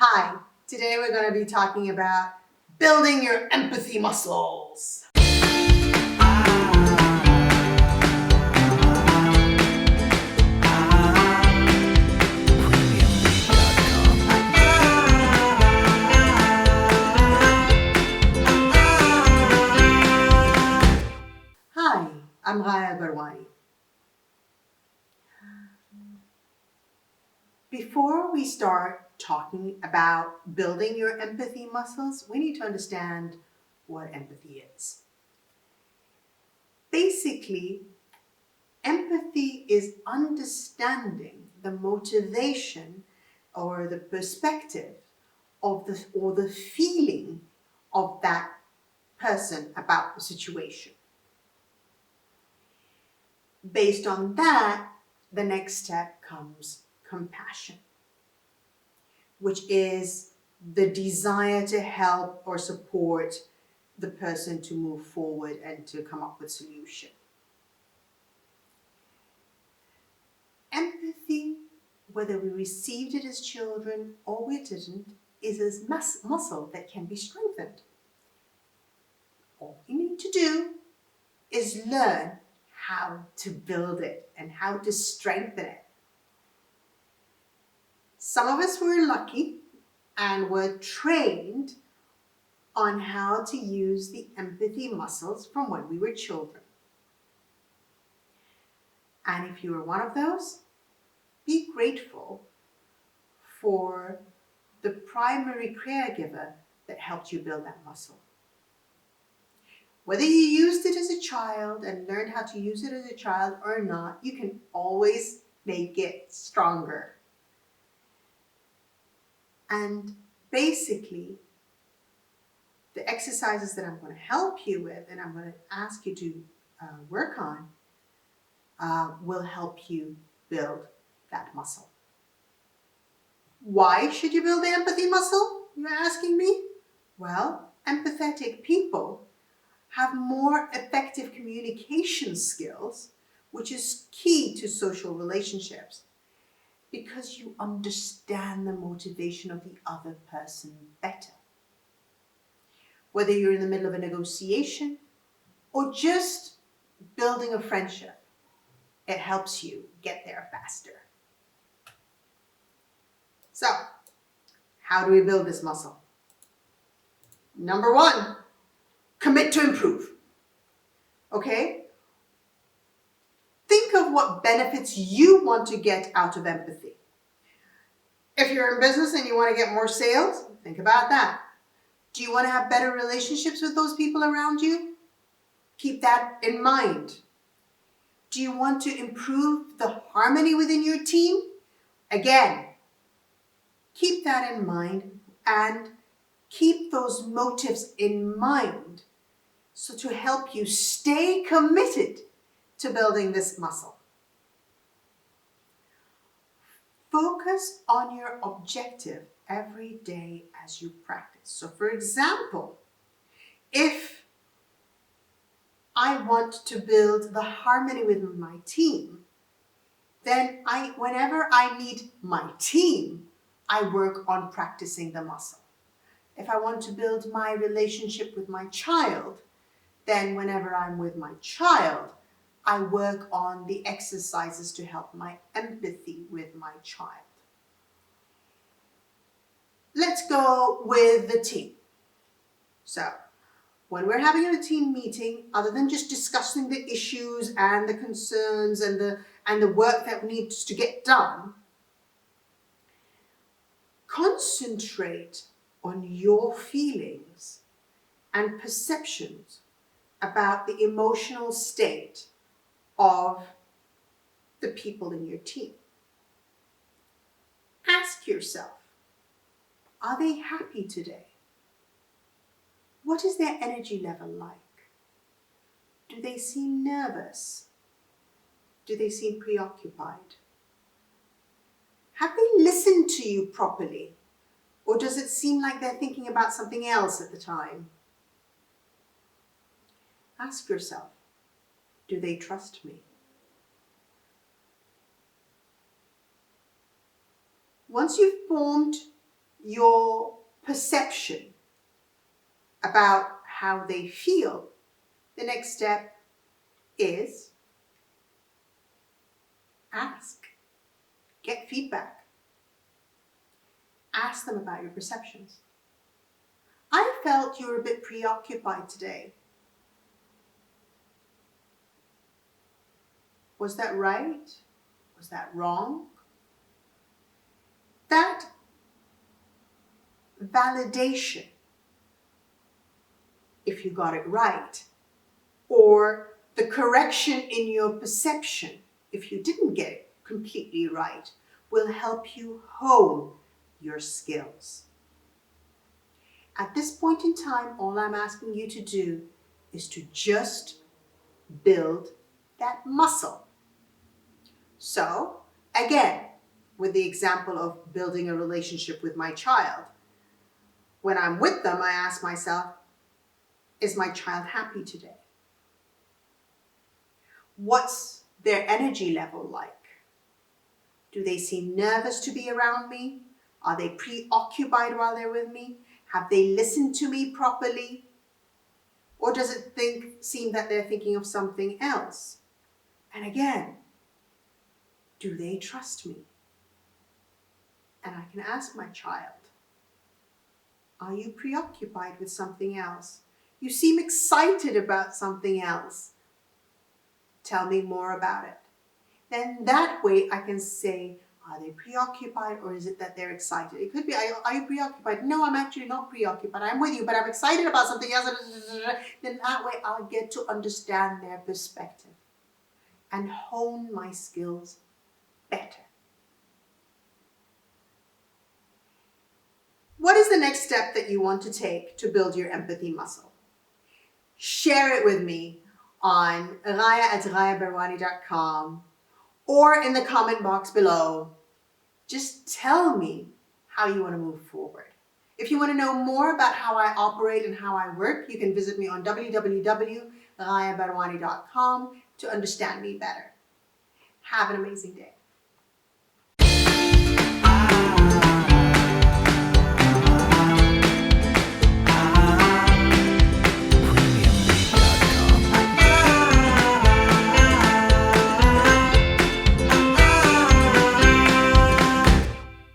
Hi, today we're going to be talking about building your empathy muscles. Hi, I'm Raya Garwani. Before we start talking about building your empathy muscles, we need to understand what empathy is. Basically, empathy is understanding the motivation or the perspective of the feeling of that person about the situation. Based on that, the next step comes compassion, which is the desire to help or support the person to move forward and to come up with solution. Empathy, whether we received it as children or we didn't, is a muscle that can be strengthened. All we need to do is learn how to build it and how to strengthen it. Some of us were lucky and were trained on how to use the empathy muscles from when we were children. And if you were one of those, be grateful for the primary caregiver that helped you build that muscle. Whether you used it as a child and learned how to use it as a child or not, you can always make it stronger. And basically, the exercises that I'm going to help you with and I'm going to ask you to work on will help you build that muscle. Why should you build the empathy muscle, you're asking me? Well, empathetic people have more effective communication skills, which is key to social relationships, because you understand the motivation of the other person better. Whether you're in the middle of a negotiation or just building a friendship, it helps you get there faster. So, how do we build this muscle? Number one, commit to improve. Okay? Think of what benefits you want to get out of empathy. If you're in business and you want to get more sales, think about that. Do you want to have better relationships with those people around you? Keep that in mind. Do you want to improve the harmony within your team? Again, keep that in mind and keep those motives in mind so to help you stay committed to building this muscle. Focus on your objective every day as you practice. So for example, if I want to build the harmony within my team, then whenever I meet my team, I work on practicing the muscle. If I want to build my relationship with my child, then whenever I'm with my child, I work on the exercises to help my empathy with my child. Let's go with the team. So, when we're having a team meeting, other than just discussing the issues and the concerns and the work that needs to get done, concentrate on your feelings and perceptions about the emotional state of the people in your team. Ask yourself, are they happy today? What is their energy level like? Do they seem nervous? Do they seem preoccupied? Have they listened to you properly? Or does it seem like they're thinking about something else at the time? Ask yourself, do they trust me? Once you've formed your perception about how they feel, the next step is ask, get feedback, ask them about your perceptions. I felt you were a bit preoccupied today. Was that right? Was that wrong? That validation, if you got it right, or the correction in your perception, if you didn't get it completely right, will help you hone your skills. At this point in time, all I'm asking you to do is to just build that muscle. So, again, with the example of building a relationship with my child, when I'm with them, I ask myself, is my child happy today? What's their energy level like? Do they seem nervous to be around me? Are they preoccupied while they're with me? Have they listened to me properly? Or does it seem that they're thinking of something else? And again, do they trust me? And I can ask my child, are you preoccupied with something else? You seem excited about something else. Tell me more about it. Then that way I can say, are they preoccupied or is it that they're excited? It could be, are you preoccupied? No, I'm actually not preoccupied. I'm with you, but I'm excited about something else. Then that way I'll get to understand their perspective and hone my skills better. What is the next step that you want to take to build your empathy muscle? Share it with me on raya@rayabarwani.com or in the comment box below. Just tell me how you want to move forward. If you want to know more about how I operate and how I work, you can visit me on www.rayabarwani.com to understand me better. Have an amazing day.